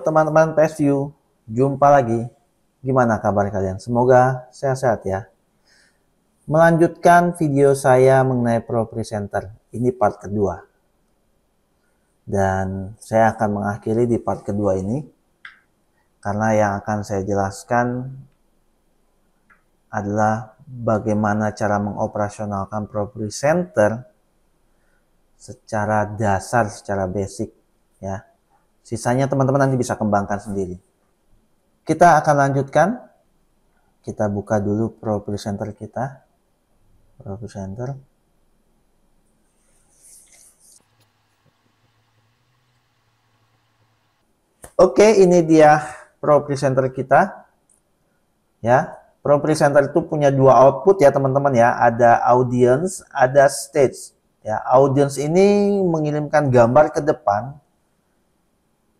teman-teman PSView, jumpa lagi. Gimana kabar kalian? Semoga sehat-sehat ya. Melanjutkan video saya mengenai Pro Presenter. Ini part kedua. Dan saya akan mengakhiri di part kedua ini. Karena yang akan saya jelaskan adalah bagaimana cara mengoperasionalkan Pro Presenter secara dasar, secara basic ya. Sisanya teman-teman nanti bisa kembangkan sendiri. Kita akan lanjutkan. Kita buka dulu Pro Presenter kita. Pro Presenter. Oke, ini dia Pro Presenter kita. Ya, Pro Presenter itu punya dua output ya teman-teman ya. Ada audience, ada stage. Ya, audience ini mengirimkan gambar ke depan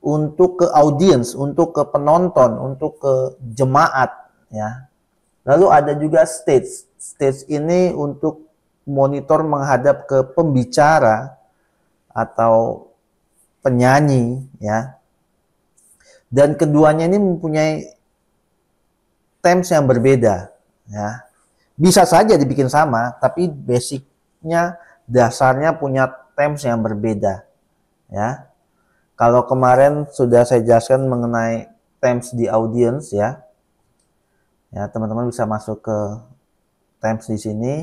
untuk ke audience, untuk ke penonton, untuk ke jemaat ya. Lalu ada juga stage. Stage ini untuk monitor menghadap ke pembicara atau penyanyi ya. Dan keduanya ini mempunyai themes yang berbeda ya. Bisa saja dibikin sama, tapi basicnya dasarnya punya themes yang berbeda ya. Kalau kemarin sudah saya jelaskan mengenai themes di audience ya. Ya, teman-teman bisa masuk ke themes di sini.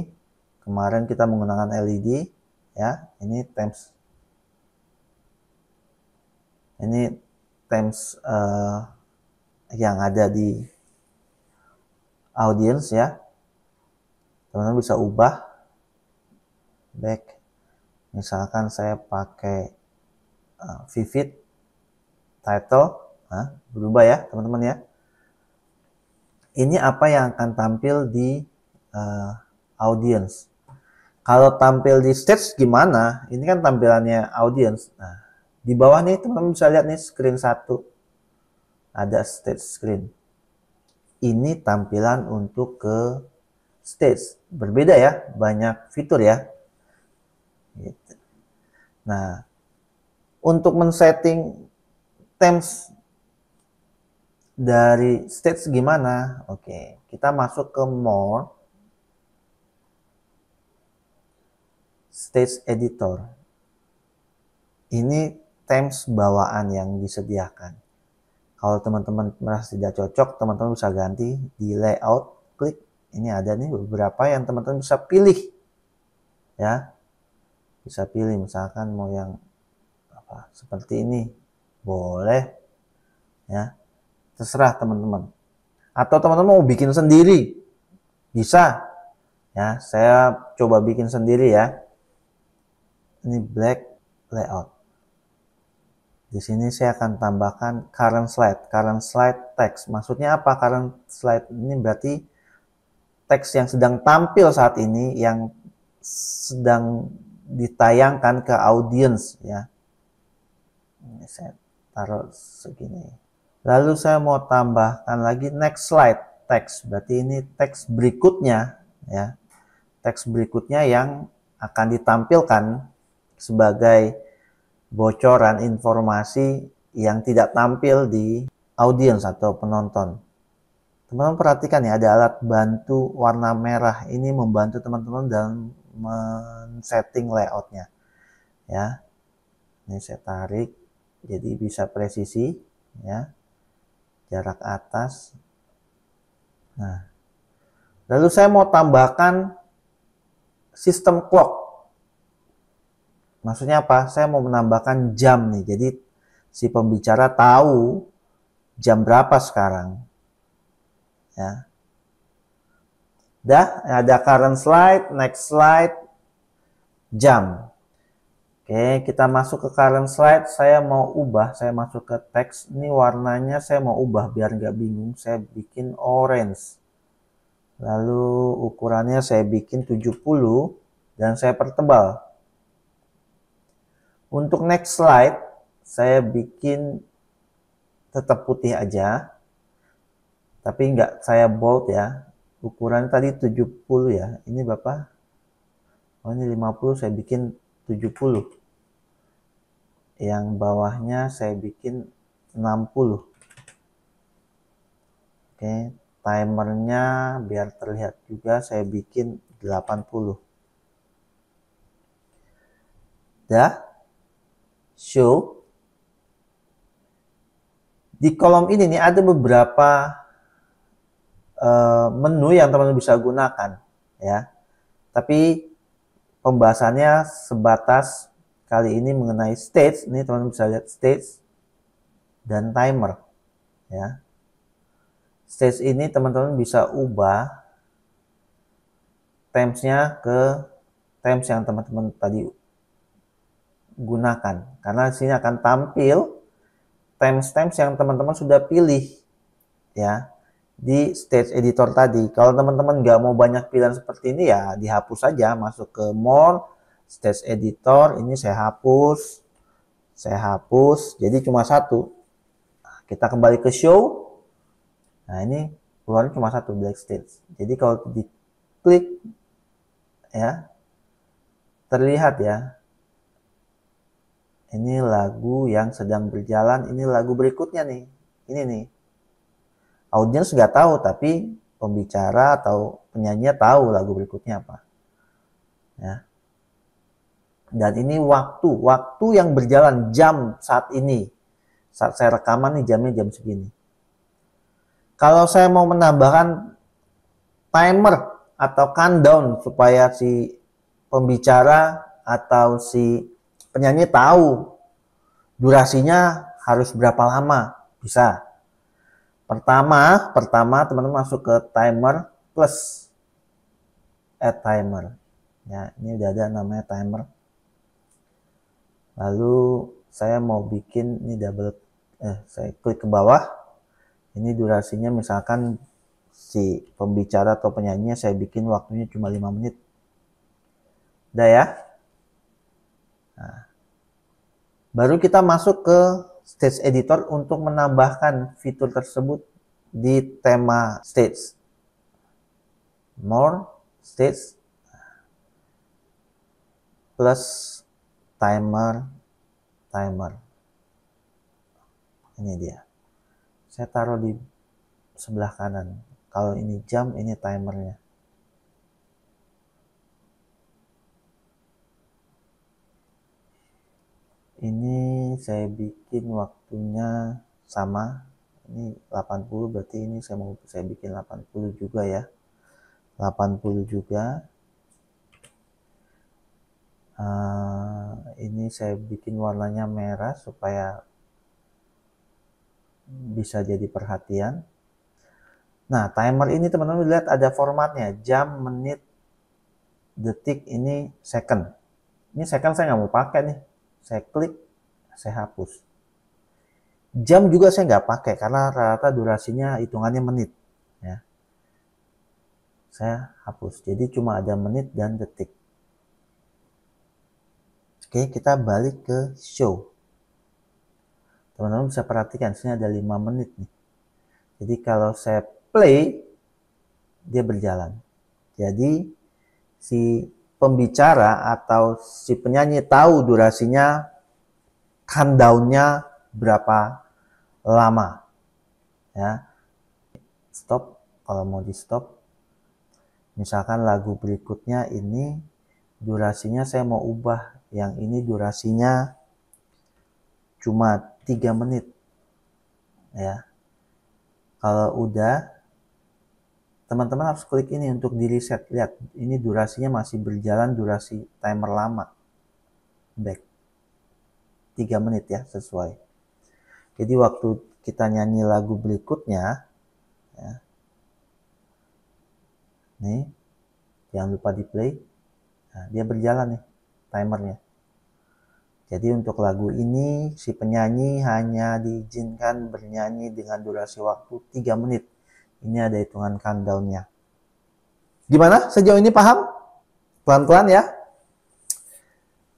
Kemarin kita menggunakan LED ya. Ini themes. Ini themes yang ada di audience ya. Teman-teman bisa ubah back. Misalkan saya pakai vivid title, berubah ya teman-teman ya. Ini apa yang akan tampil di audience. Kalau tampil di stage gimana? Ini kan tampilannya audience. Nah, di bawah nih teman-teman bisa lihat nih screen 1. Ada stage screen. Ini tampilan untuk ke stage. Berbeda ya, banyak fitur ya. Gitu. Nah, untuk men-setting themes dari stage gimana? Oke, kita masuk ke more, stage editor. Ini themes bawaan yang disediakan. Kalau teman-teman merasa tidak cocok, teman-teman bisa ganti di layout, klik. Ini ada nih beberapa yang teman-teman bisa pilih. Ya. Bisa pilih misalkan mau yang seperti ini. Boleh. Ya. Terserah teman-teman. Atau teman-teman mau bikin sendiri. Bisa. Ya, saya coba bikin sendiri ya. Ini black layout. Di sini saya akan tambahkan current slide text. Maksudnya apa current slide? Ini berarti teks yang sedang tampil saat ini, yang sedang ditayangkan ke audience ya. Ini saya taruh segini. Lalu saya mau tambahkan lagi next slide text. Berarti ini teks berikutnya ya. Teks berikutnya yang akan ditampilkan sebagai bocoran informasi yang tidak tampil di audience atau penonton. Teman-teman perhatikan ya, ada alat bantu warna merah. Ini membantu teman-teman dalam men-setting layoutnya. Ya, ini saya tarik, jadi bisa presisi, ya, jarak atas. Nah, lalu saya mau tambahkan sistem clock. Maksudnya apa? Saya mau menambahkan jam nih. Jadi si pembicara tahu jam berapa sekarang. Ya. Dah, ada current slide, next slide, jam. Oke, kita masuk ke current slide. Saya mau ubah, saya masuk ke teks. Ini warnanya saya mau ubah biar nggak bingung. Saya bikin orange. Lalu ukurannya saya bikin 70 dan saya pertebal. Untuk next slide, saya bikin tetap putih aja. Tapi nggak saya bold ya. Ukuran tadi 70 ya. Ini Bapak. Oh ini 50, saya bikin 70. Yang bawahnya saya bikin 60. Oke, timernya biar terlihat juga saya bikin 80. Dah, show. Di kolom ini nih ada beberapa menu yang teman-teman bisa gunakan ya. Tapi pembahasannya sebatas kali ini mengenai stage. Ini teman-teman bisa lihat stage dan timer ya. Stage ini teman-teman bisa ubah timesnya ke times yang teman-teman tadi gunakan, karena di sini akan tampil times yang teman-teman sudah pilih ya di stage editor tadi. Kalau teman-teman nggak mau banyak pilihan seperti ini ya dihapus saja, masuk ke more, stage editor, ini saya hapus, jadi cuma satu. Nah, kita kembali ke show. Nah ini keluarnya cuma satu, black stage. Jadi kalau diklik ya terlihat ya, ini lagu yang sedang berjalan, ini lagu berikutnya nih, ini nih. Audiens nggak tahu, tapi pembicara atau penyanyi tahu lagu berikutnya apa. Ya. Dan ini waktu yang berjalan, jam saat ini. Saat saya rekaman nih jamnya jam segini. Kalau saya mau menambahkan timer atau countdown supaya si pembicara atau si penyanyi tahu durasinya harus berapa lama, bisa. Pertama teman-teman masuk ke timer plus add timer. Ya, ini udah ada namanya timer. Lalu saya mau bikin ini saya klik ke bawah. Ini durasinya misalkan si pembicara atau penyanyinya saya bikin waktunya cuma 5 menit. Udah ya. Nah, baru kita masuk ke stage editor untuk menambahkan fitur tersebut di tema stage. More, stage, plus timer. Ini dia. Saya taruh di sebelah kanan. Kalau ini jam, ini timernya. Ini saya bikin waktunya sama. Ini 80, berarti ini saya bikin 80 juga ya. 80 juga. Ini saya bikin warnanya merah supaya bisa jadi perhatian. Nah, timer ini teman-teman lihat ada formatnya. Jam, menit, detik, ini second. Ini second saya nggak mau pakai nih. Saya klik, saya hapus. Jam juga saya nggak pakai karena rata-rata durasinya hitungannya menit. Ya. Saya hapus. Jadi cuma ada menit dan detik. Oke, kita balik ke show. Teman-teman bisa perhatikan, sini ada 5 menit nih. Jadi kalau saya play, dia berjalan. Jadi si pembicara atau si penyanyi tahu durasinya, countdown-nya berapa lama. Ya. Stop, kalau mau di stop. Misalkan lagu berikutnya ini durasinya saya mau ubah. Yang ini durasinya cuma 3 menit. Ya. Kalau udah, teman-teman harus klik ini untuk di reset. Lihat, ini durasinya masih berjalan, durasi timer lama. Back. 3 menit ya, sesuai. Jadi waktu kita nyanyi lagu berikutnya, ya, nih, jangan lupa di play. Nah, dia berjalan nih, timernya. Jadi untuk lagu ini, si penyanyi hanya diizinkan bernyanyi dengan durasi waktu 3 menit. Ini ada hitungan countdown-nya. Gimana? Sejauh ini paham? Pelan-pelan ya.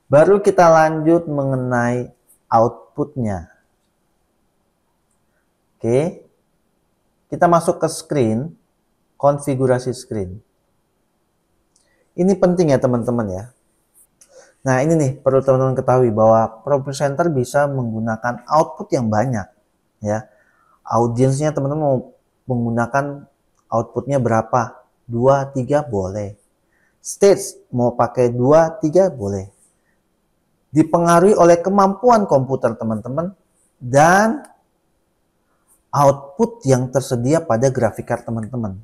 Baru kita lanjut mengenai output-nya. Oke. Kita masuk ke screen, konfigurasi screen. Ini penting ya teman-teman ya. Nah ini nih perlu teman-teman ketahui bahwa ProPresenter bisa menggunakan output yang banyak. ya. Audiensnya teman-teman mau menggunakan outputnya berapa? 2, 3 boleh. Stage mau pakai 2, 3 boleh. Dipengaruhi oleh kemampuan komputer teman-teman dan output yang tersedia pada graphic card teman-teman.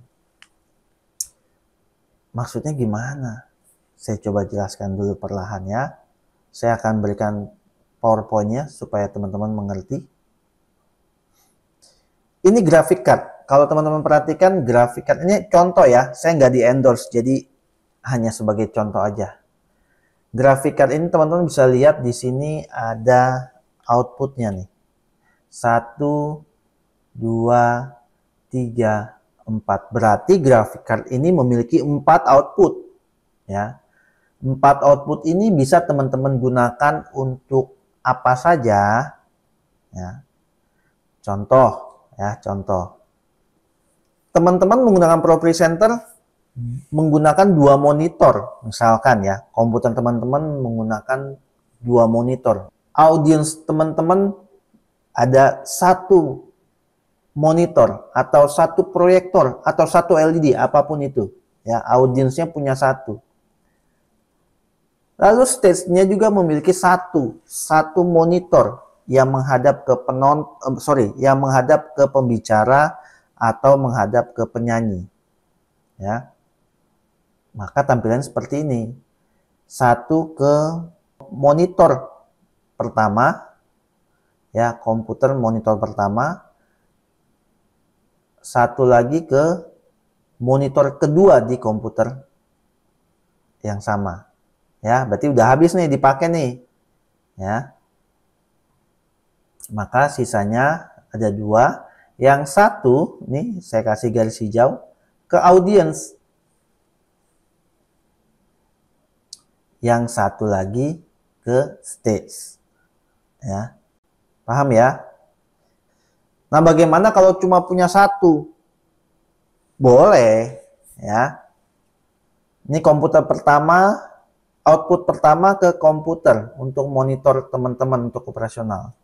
Maksudnya gimana? Saya coba jelaskan dulu perlahan ya. Saya akan berikan PowerPoint-nya supaya teman-teman mengerti. Ini graphic card. Kalau teman-teman perhatikan graphic card ini contoh ya. Saya nggak di-endorse, jadi hanya sebagai contoh aja. Graphic card ini teman-teman bisa lihat di sini ada outputnya nih. 1, 2, 3, 4. Berarti graphic card ini memiliki 4 output. Ya. 4 output ini bisa teman-teman gunakan untuk apa saja. Ya. Contoh. Teman-teman menggunakan Pro Presenter menggunakan 2 monitor. Misalkan ya, komputer teman-teman menggunakan 2 monitor. Audience teman-teman ada 1 monitor atau 1 proyektor atau 1 LED, apapun itu. Ya, audiensnya punya 1. Lalu stage-nya juga memiliki satu monitor yang menghadap ke yang menghadap ke pembicara atau menghadap ke penyanyi. Ya. Maka tampilan seperti ini. 1 ke monitor pertama, ya, komputer monitor pertama. 1 lagi ke monitor kedua di komputer yang sama. Ya, berarti udah habis nih dipakai nih. Ya. Maka sisanya ada 2. Yang 1 nih saya kasih garis hijau ke audience. Yang 1 lagi ke stage. Ya. Paham ya? Nah, bagaimana kalau cuma punya 1? Boleh, ya. Ini komputer pertama, output pertama ke komputer untuk monitor teman-teman untuk operasional.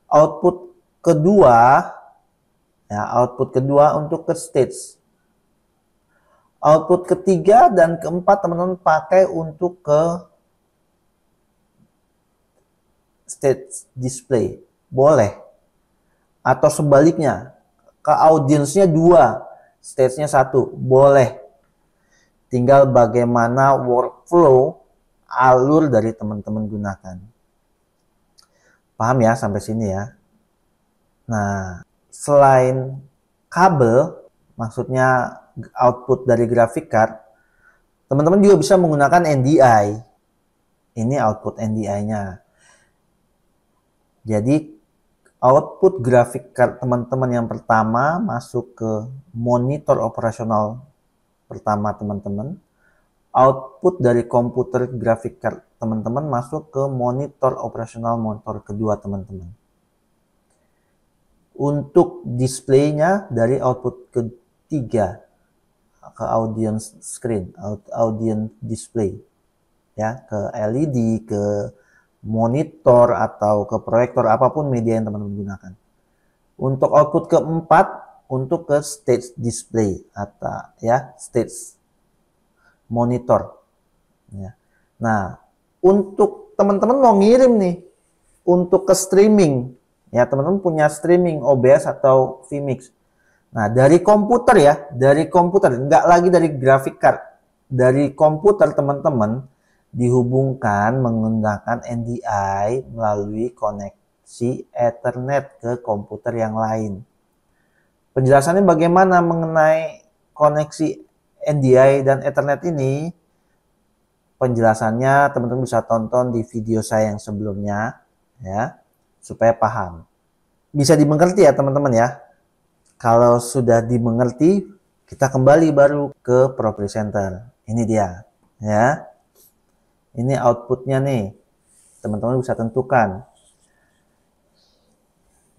Output kedua, ya, output kedua untuk ke stage. Output ketiga dan keempat teman-teman pakai untuk ke stage display. Boleh. Atau sebaliknya, ke audiensnya 2, stage-nya 1. Boleh. Tinggal bagaimana workflow alur dari teman-teman gunakan. Paham ya sampai sini ya? Nah, selain kabel, maksudnya output dari graphic card, teman-teman juga bisa menggunakan NDI. Ini output NDI-nya. Jadi, output graphic card teman-teman yang pertama masuk ke monitor operasional pertama teman-teman. Output dari komputer graphic card teman-teman masuk ke monitor operasional monitor kedua teman-teman. Untuk displaynya dari output ketiga ke audience screen, audience display, ya, ke LED, ke monitor atau ke proyektor, apapun media yang teman-teman gunakan. Untuk output keempat, untuk ke stage display atau ya stage monitor. Ya. Nah, untuk teman-teman mau ngirim nih, untuk ke streaming, ya teman-teman punya streaming OBS atau vMix. Nah, dari komputer ya, dari komputer, nggak lagi dari graphic card, dari komputer teman-teman dihubungkan menggunakan NDI melalui koneksi Ethernet ke komputer yang lain. Penjelasannya bagaimana mengenai koneksi NDI dan Ethernet ini? Penjelasannya teman-teman bisa tonton di video saya yang sebelumnya ya, supaya paham. Bisa dimengerti ya teman-teman ya. Kalau sudah dimengerti, kita kembali baru ke Pro Presenter. Ini dia ya. Ini outputnya nih. Teman-teman bisa tentukan.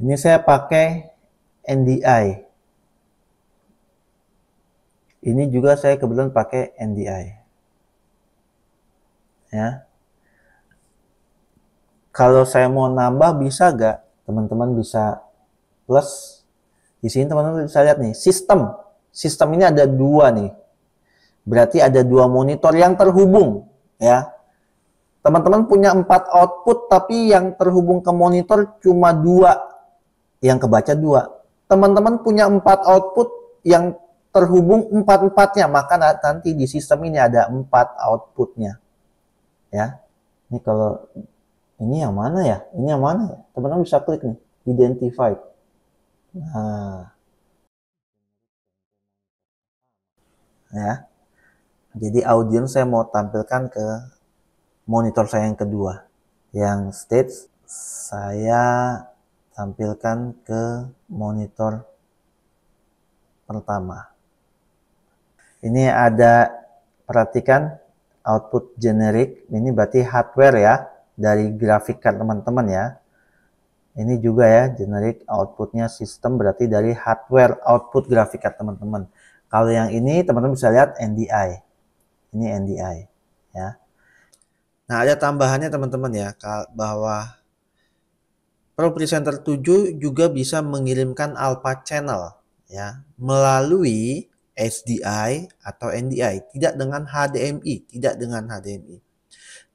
Ini saya pakai NDI. Ini juga saya kebetulan pakai NDI. Ya. Kalau saya mau nambah bisa gak? Teman-teman bisa plus di sini teman-teman bisa lihat nih, sistem ini ada dua nih, berarti ada dua monitor yang terhubung ya. Teman-teman punya 4 output tapi yang terhubung ke monitor cuma 2, yang kebaca 2. Teman-teman punya 4 output yang terhubung 4-4-nya, maka nanti di sistem ini ada 4 outputnya ya. Ini kalau ini yang mana ya? Ini yang mana ya? Teman-teman bisa klik nih, identify. Nah, ya. Jadi audience saya mau tampilkan ke monitor saya yang kedua. Yang stage saya tampilkan ke monitor pertama. Ini ada, perhatikan output generic, ini berarti hardware ya, dari grafik card teman-teman ya. Ini juga ya, generic outputnya sistem berarti dari hardware output grafik card teman-teman. Kalau yang ini teman-teman bisa lihat NDI. Ini NDI ya. Nah, ada tambahannya teman-teman ya, bahwa Pro Presenter 7 juga bisa mengirimkan alpha channel ya melalui SDI atau NDI, tidak dengan HDMI,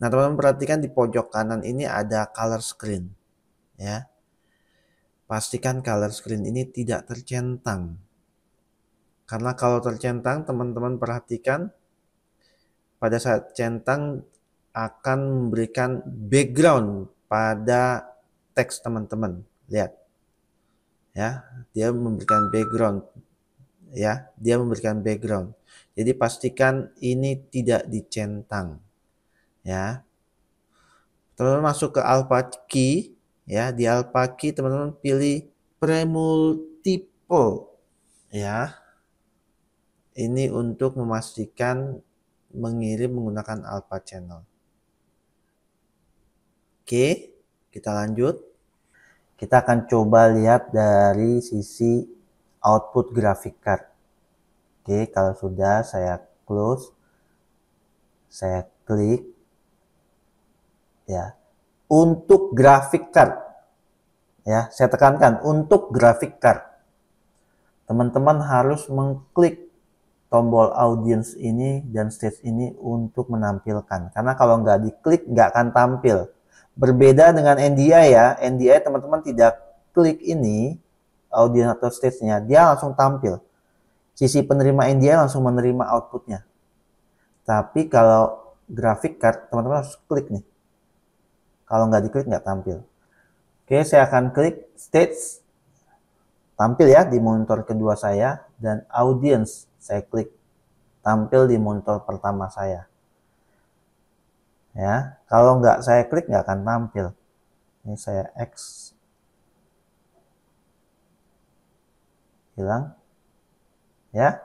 Nah, teman-teman perhatikan di pojok kanan ini ada color screen ya. Pastikan color screen ini tidak tercentang. Karena kalau tercentang, teman-teman perhatikan pada saat centang akan memberikan background pada teks teman-teman. Lihat. Ya, dia memberikan background ya, dia memberikan background. Jadi pastikan ini tidak dicentang. Ya. Teman-teman masuk ke alpha key ya, di alpha key teman-teman pilih premultiple ya. Ini untuk memastikan mengirim menggunakan alpha channel. Oke, kita lanjut. Kita akan coba lihat dari sisi output graphic card. Oke, kalau sudah saya close, saya klik ya. Untuk graphic card ya, saya tekankan untuk graphic card. Teman-teman harus mengklik tombol audience ini dan stage ini untuk menampilkan. Karena kalau nggak diklik nggak akan tampil. Berbeda dengan NDI ya, NDI teman-teman tidak klik ini, audience atau stage-nya, dia langsung tampil. Sisi penerima NDI langsung menerima outputnya. Tapi kalau graphic card, teman-teman harus klik nih. Kalau nggak diklik nggak tampil. Oke, saya akan klik stage, tampil ya di monitor kedua saya, dan audience saya klik, tampil di monitor pertama saya. Ya, kalau nggak saya klik nggak akan tampil. Ini saya X, hilang ya.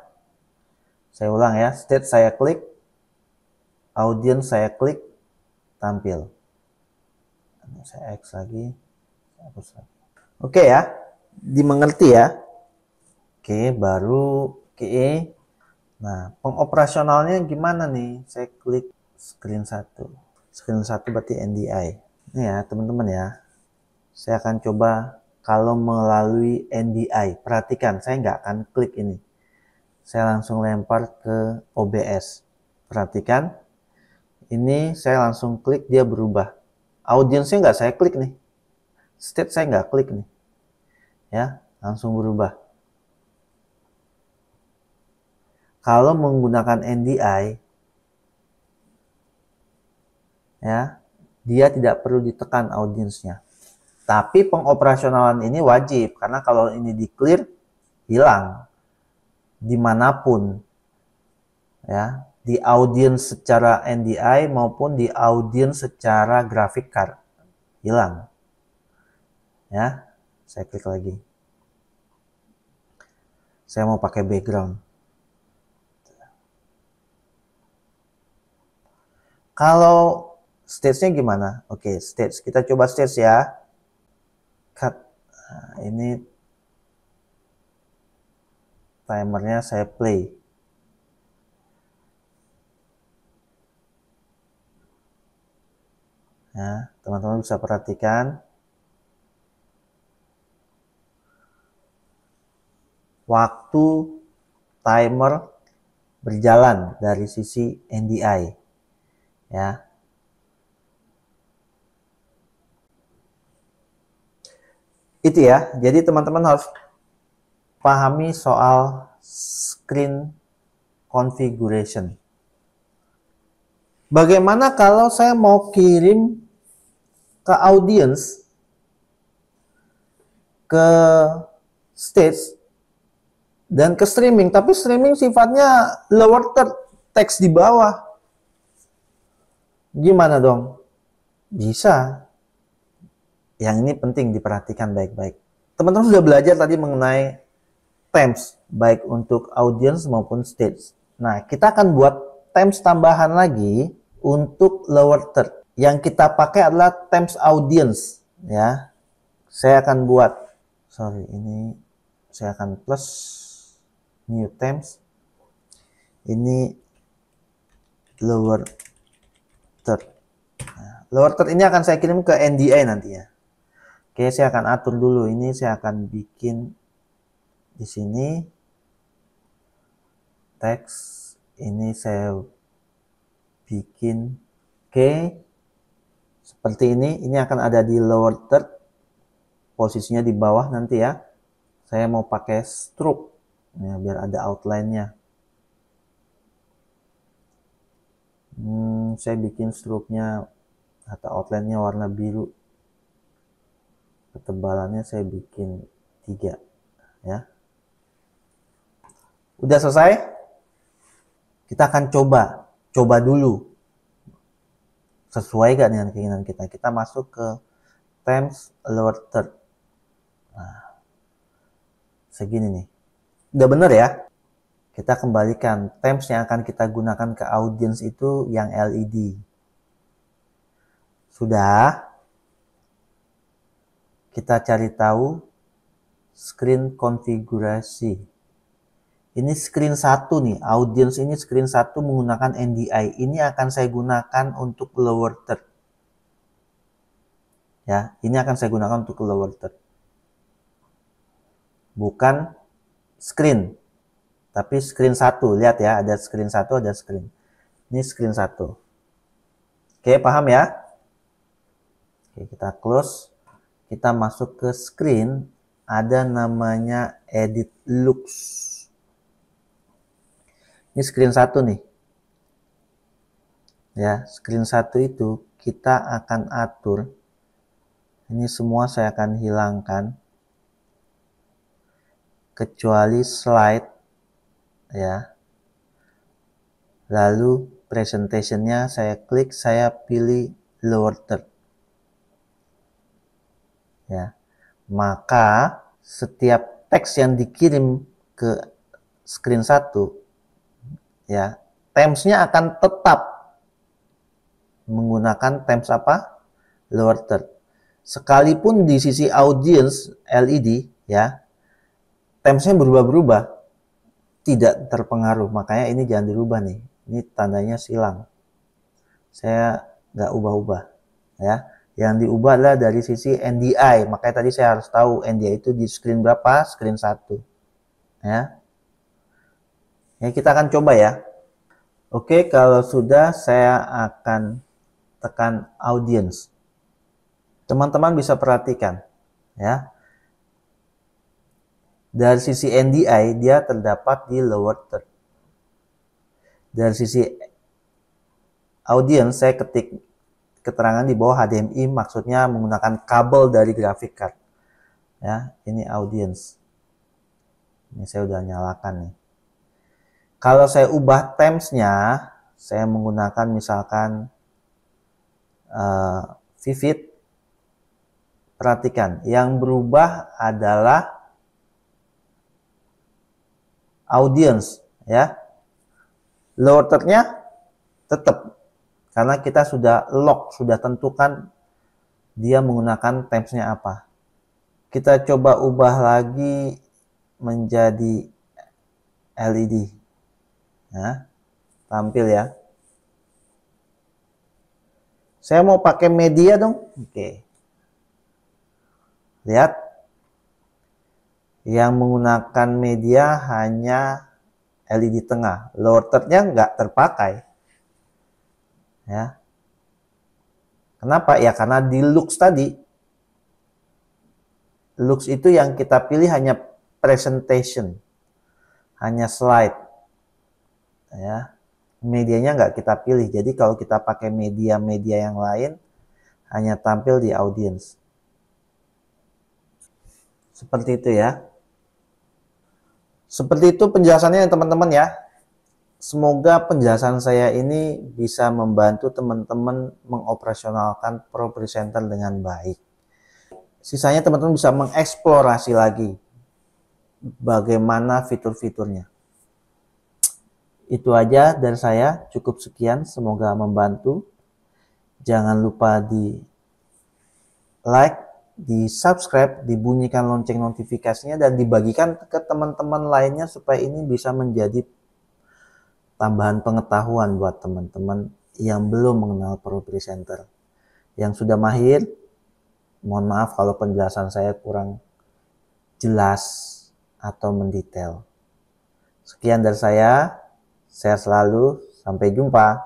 Saya ulang ya, stage saya klik, audience saya klik, tampil. Ini saya X lagi, hapus lagi. Oke ya, dimengerti ya. Oke, baru oke. Nah, pengoperasionalnya gimana nih? Saya klik screen 1. Screen 1 berarti NDI. Ini ya, teman-teman ya. Saya akan coba kalau melalui NDI. Perhatikan, saya nggak akan klik ini. Saya langsung lempar ke OBS. Perhatikan, ini saya langsung klik, dia berubah. Audiensnya nggak saya klik nih. State saya nggak klik nih. Ya, langsung berubah. Kalau menggunakan NDI, ya, dia tidak perlu ditekan audiensnya. Tapi pengoperasionalan ini wajib, karena kalau ini di clear, hilang dimanapun, ya, di audience secara NDI maupun di audience secara graphic card, hilang. Ya, saya klik lagi. Saya mau pakai background. Kalau stage-nya gimana? Oke, stage. Kita coba stage ya. Cut. Nah, ini timernya saya play. Ya, teman-teman bisa perhatikan. waktu timer berjalan dari sisi NDI ya. Itu ya, jadi teman-teman harus pahami soal screen configuration. Bagaimana kalau saya mau kirim ke audience, ke stage, dan ke streaming, tapi streaming sifatnya lower third, teks di bawah. Gimana dong? Bisa. Yang ini penting diperhatikan baik-baik. Teman-teman sudah belajar tadi mengenai themes, baik untuk audience maupun stage. Nah, kita akan buat themes tambahan lagi untuk lower third. Yang kita pakai adalah themes audience. Ya, saya akan buat, ini saya akan plus new themes. Ini lower third. Nah, lower third ini akan saya kirim ke NDI nanti ya. Oke, saya akan atur dulu. Ini saya akan bikin di sini teks. Ini saya bikin seperti ini. Ini akan ada di lower third. Posisinya di bawah nanti ya. Saya mau pakai stroke ya, biar ada outline-nya. Saya bikin stroke-nya atau outline-nya warna biru. Ketebalannya saya bikin 3 ya. Udah selesai? Kita akan coba dulu sesuai gak dengan keinginan kita. Kita masuk ke themes lower third. Nah, segini nih. Udah bener ya? Kita kembalikan themes yang akan kita gunakan ke audience itu yang LED. Sudah. Kita cari tahu screen konfigurasi. Ini screen 1 nih, audience ini screen 1 menggunakan NDI. Ini akan saya gunakan untuk lower third. Ya, ini akan saya gunakan untuk lower third. Bukan screen, tapi screen 1. Lihat ya, ada screen 1, ada screen. Ini screen 1. Oke, paham ya? Oke, kita close. Kita masuk ke screen, ada namanya edit looks. Ini screen 1 nih. Ya, screen 1 itu kita akan atur. Ini semua saya akan hilangkan. Kecuali slide ya. Lalu presentation-nya saya klik, saya pilih lower third. Ya, maka setiap teks yang dikirim ke screen 1 ya, themes-nya akan tetap menggunakan themes apa? Lower third. Sekalipun di sisi audience LED ya, themes-nya berubah-berubah, tidak terpengaruh. Makanya ini jangan dirubah nih. Ini tandanya silang. Saya nggak ubah-ubah ya. Yang diubah adalah dari sisi NDI. Makanya tadi saya harus tahu NDI itu di screen berapa? Screen 1. Ya. Ya, kita akan coba ya. Oke, kalau sudah saya akan tekan audience. Teman-teman bisa perhatikan ya. Dari sisi NDI dia terdapat di lower third. Dari sisi audience saya ketik keterangan di bawah HDMI, maksudnya menggunakan kabel dari graphic card. Ya, ini audience. Ini saya udah nyalakan nih. Kalau saya ubah themes-nya, saya menggunakan misalkan vivid. Perhatikan, yang berubah adalah audience, ya. Lower third-nya tetap. Karena kita sudah lock, sudah tentukan dia menggunakan themes-nya apa. Kita coba ubah lagi menjadi LED. Nah, tampil ya. Saya mau pakai media dong. Oke. Lihat. yang menggunakan media hanya LED tengah, lower third-nya nggak terpakai. Ya. Kenapa? Ya karena di lux tadi. Lux itu yang kita pilih hanya presentation, hanya slide. Ya. Medianya nggak kita pilih. Jadi kalau kita pakai media-media yang lain, hanya tampil di audience. Seperti itu ya. Seperti itu penjelasannya teman-teman ya. Semoga penjelasan saya ini bisa membantu teman-teman mengoperasionalkan ProPresenter dengan baik. Sisanya teman-teman bisa mengeksplorasi lagi bagaimana fitur-fiturnya. Itu aja dari saya, cukup sekian, semoga membantu. Jangan lupa di like, di subscribe, dibunyikan lonceng notifikasinya, dan dibagikan ke teman-teman lainnya supaya ini bisa menjadi tambahan pengetahuan buat teman-teman yang belum mengenal ProPresenter. Yang sudah mahir, mohon maaf kalau penjelasan saya kurang jelas atau mendetail. Sekian dari saya, sehat selalu, sampai jumpa.